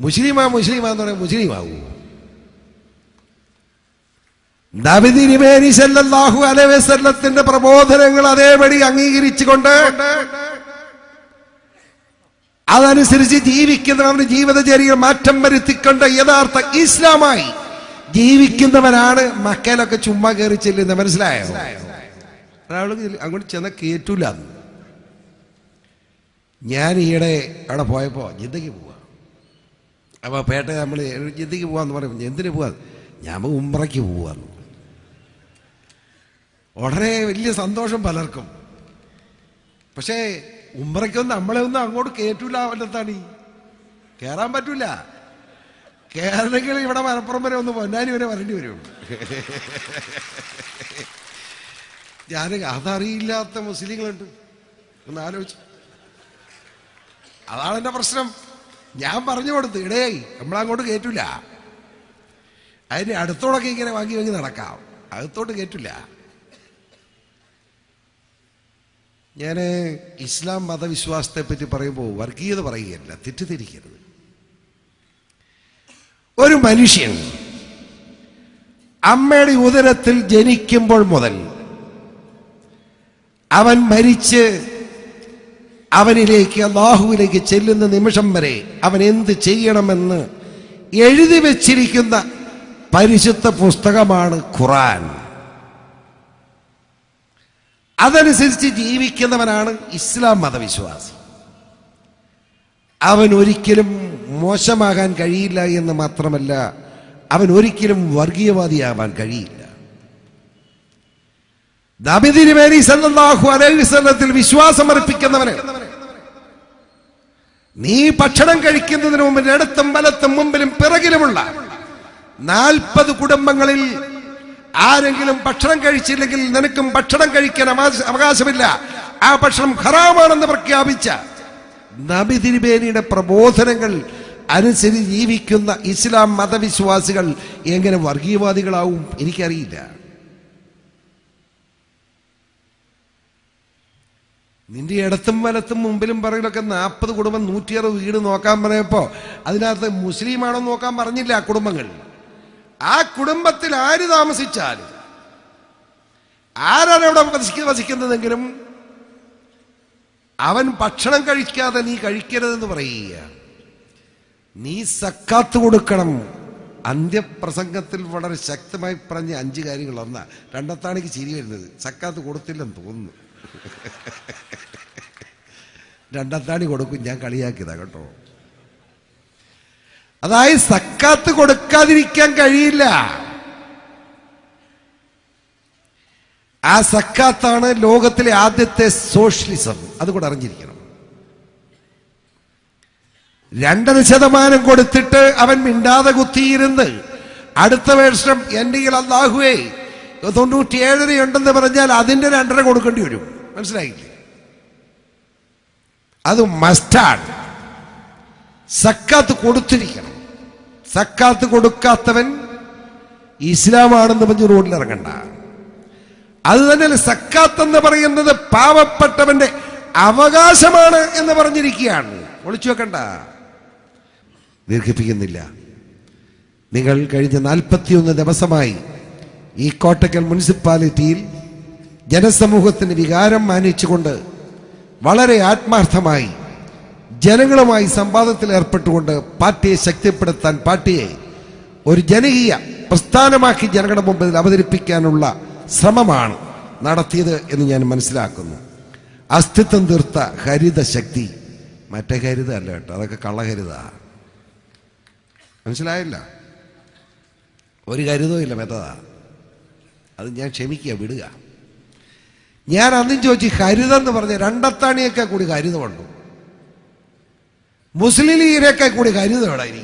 മുസ്ലിമാന്ന് പറയാൻ മുസ്ലിമാവൂ? നബി തിരുമേനി സല്ലല്ലാഹു അലൈഹി വസല്ലത്തിന്റെ പ്രബോധനങ്ങൾ അതേപടി അംഗീകരിച്ചുകൊണ്ട് അതനുസരിച്ച് ജീവിക്കുന്നവരുടെ ജീവിതചര്യകൾ മാറ്റം വരുത്തിക്കൊണ്ട് യഥാർത്ഥ ഇസ്ലാമായി ജീവിക്കുന്നവനാണ് മക്കയിലൊക്കെ ചുമ്മാ കയറി ചെല്ലുന്നത്. മനസ്സിലായോ? ഒരാൾ അങ്ങോട്ട് ചെന്ന കേറ്റൂല. ഞാൻ ഈയിടെ അവിടെ പോയപ്പോ ജിദ്ദയ്ക്ക് പോവാ. അപ്പൊ പേട്ട നമ്മൾ ജിദ്ദയ്ക്ക് പോവാന്ന് പറയും. എന്തിനു പോവാ? ഞാൻ ഉംറയ്ക്ക് പോവാന്ന്. ഉടനെ വലിയ സന്തോഷം പലർക്കും. പക്ഷേ ഉംറയ്ക്കൊന്നും നമ്മളെ ഒന്നും അങ്ങോട്ട് കേറ്റൂല. വല്ലത്താണ് കയറാൻ പറ്റൂല. കേരളത്തിൽ ഇവിടെ മലപ്പുറം വരെ ഒന്ന് പൊന്നാനി വരെ വരേണ്ടി വരും. ഞാൻ അതറിയില്ലാത്ത മുസ്ലിങ്ങളുണ്ട്. ഒന്ന് ആലോചിച്ചു. അതാണ് എന്റെ പ്രശ്നം. ഞാൻ പറഞ്ഞു കൊടുത്തു, ഇടേ നമ്മളങ്ങോട്ട് കേറ്റൂല. അതിന് അടുത്തോടൊക്കെ ഇങ്ങനെ വാങ്ങി വാങ്ങി നടക്കാം, അകത്തോട്ട് കേറ്റില്ല. ഞാൻ ഇസ്ലാം മതവിശ്വാസത്തെ പറ്റി പറയുമ്പോൾ വർഗീയത പറയുകയല്ല, തെറ്റിദ്ധരിക്കരുത്. ഒരു മനുഷ്യൻ അമ്മയുടെ ഉദരത്തിൽ ജനിക്കുമ്പോൾ മുതൽ അവൻ മരിച്ച് അവനിലേക്ക് അല്ലാഹുവിലേക്ക് ചെല്ലുന്ന നിമിഷം വരെ അവൻ എന്ത് ചെയ്യണമെന്ന് എഴുതി വച്ചിരിക്കുന്ന പരിശുദ്ധ പുസ്തകമാണ് ഖുർആൻ. അതനുസരിച്ച് ജീവിക്കുന്നവനാണ് ഇസ്ലാം മതവിശ്വാസി. അവൻ ഒരിക്കലും മോശമാകാൻ കഴിയില്ല എന്ന് മാത്രമല്ല, അവൻ ഒരിക്കലും വർഗീയവാദിയാവാൻ കഴിയില്ല. നബി തിരുമേനി സല്ലല്ലാഹു അലൈഹി വസല്ലത്തിൽ വിശ്വാസമർപ്പിക്കുന്നവന് നീ ഭക്ഷണം കഴിക്കുന്നതിന് മുമ്പ് ഇടത്തും വലത്തും മുമ്പിലും പിറകിലുമുള്ള 40 കുടുംബങ്ങളിൽ ആരെങ്കിലും ഭക്ഷണം കഴിച്ചില്ലെങ്കിൽ നിനക്കും ഭക്ഷണം കഴിക്കാൻ അവകാശമില്ല, ആ ഭക്ഷണം ഹറാമാണെന്ന് പ്രഖ്യാപിച്ച നബി തിരുമേനിയുടെ പ്രബോധനങ്ങൾ അനുസരിച്ച് ജീവിക്കുന്ന ഇസ്ലാം മതവിശ്വാസികൾ എങ്ങനെ വർഗീയവാദികളാവും എനിക്കറിയില്ല. നിന്റെ ഇടത്തും വലത്തും മുമ്പിലും പറയലൊക്കെ 40 കുടുംബം 160 വീട് നോക്കാൻ പറഞ്ഞപ്പോ അതിനകത്ത് മുസ്ലിമാണോ നോക്കാൻ പറഞ്ഞില്ല. ആ കുടുംബങ്ങൾ, ആ കുടുംബത്തിൽ ആര് താമസിച്ചാലും ആരാണ് അവിടെ വസിക്കുന്നതെങ്കിലും അവൻ ഭക്ഷണം കഴിക്കാതെ നീ കഴിക്കരുതെന്ന് പറയുക. നീ സക്കാത്ത് കൊടുക്കണം. അന്ത്യപ്രസംഗത്തിൽ വളരെ ശക്തമായി പറഞ്ഞ 5 കാര്യങ്ങൾ. ഒന്നാ, രണ്ടത്താണിക്ക് ചിരി വരുന്നത്, സക്കാത്ത് കൊടുത്തില്ലെന്ന് തോന്നുന്നു. രണ്ടത്താണി കൊടുക്കും, ഞാൻ കളിയാക്കിയതാ കേട്ടോ. അതായത് സക്കാത്ത് കൊടുക്കാതിരിക്കാൻ കഴിയില്ല. ആ സക്കാത്താണ് ലോകത്തിലെ ആദ്യത്തെ സോഷ്യലിസം. അതുകൂടെ അറിഞ്ഞിരിക്കണം. 2% കൊടുത്തിട്ട് അവൻ മിണ്ടാതെ കുത്തിയിരുന്ന് അടുത്ത വർഷം എന്റെ അല്ലാഹുവേ 97 ഉണ്ടെന്ന് പറഞ്ഞാൽ അതിന്റെ 2.5 കൊടുക്കേണ്ടി വരും. മനസ്സിലായില്ലേ? അത് മസ്റ്റാണ്. സക്കാത്ത് കൊടുത്തിരിക്കണം. സക്കാത്ത് കൊടുക്കാത്തവൻ ഇസ്ലാമാണെന്ന് പറഞ്ഞ് റോഡിൽ ഇറങ്ങണ്ട. അത് തന്നെ സക്കാത്ത് എന്ന് പറയുന്നത് പാവപ്പെട്ടവന്റെ അവകാശമാണ് എന്ന് പറഞ്ഞിരിക്കുകയാണ്. ഒളിച്ചു വെക്കണ്ട. ദീർഘിപ്പിക്കുന്നില്ല. നിങ്ങൾ കഴിഞ്ഞ 41 ദിവസമായി ഈ കോട്ടക്കൽ മുനിസിപ്പാലിറ്റിയിൽ ജനസമൂഹത്തിന് വികാരം മാനിച്ചുകൊണ്ട് വളരെ ആത്മാർത്ഥമായി ജനങ്ങളുമായി സംവാദത്തിൽ ഏർപ്പെട്ടുകൊണ്ട് പാർട്ടിയെ ശക്തിപ്പെടുത്താൻ, പാർട്ടിയെ ഒരു ജനകീയ പ്രസ്ഥാനമാക്കി ജനങ്ങളുടെ മുമ്പിൽ അവതരിപ്പിക്കാനുള്ള ശ്രമമാണ് നടത്തിയത് എന്ന് ഞാൻ മനസ്സിലാക്കുന്നു. അസ്തിത്വം തീർത്ത ഹരിത ശക്തി, മറ്റേ ഹരിത അല്ല കേട്ടോ, അതൊക്കെ കള്ളഹരിത. മനസ്സിലായില്ല? ഒരു കരുതവും ഇല്ല, മെത്തതാ. അത് ഞാൻ ക്ഷമിക്കുക, വിടുക. ഞാൻ അന്നും ചോദിച്ചു, ഹരിതെന്ന് പറഞ്ഞ രണ്ടത്താണിയൊക്കെ കൂടി ഹരിതമുണ്ടോ? മുസ്ലിം ലീഗിനൊക്കെ കൂടി ഹരിതം എവിടെയായിരിക്കും?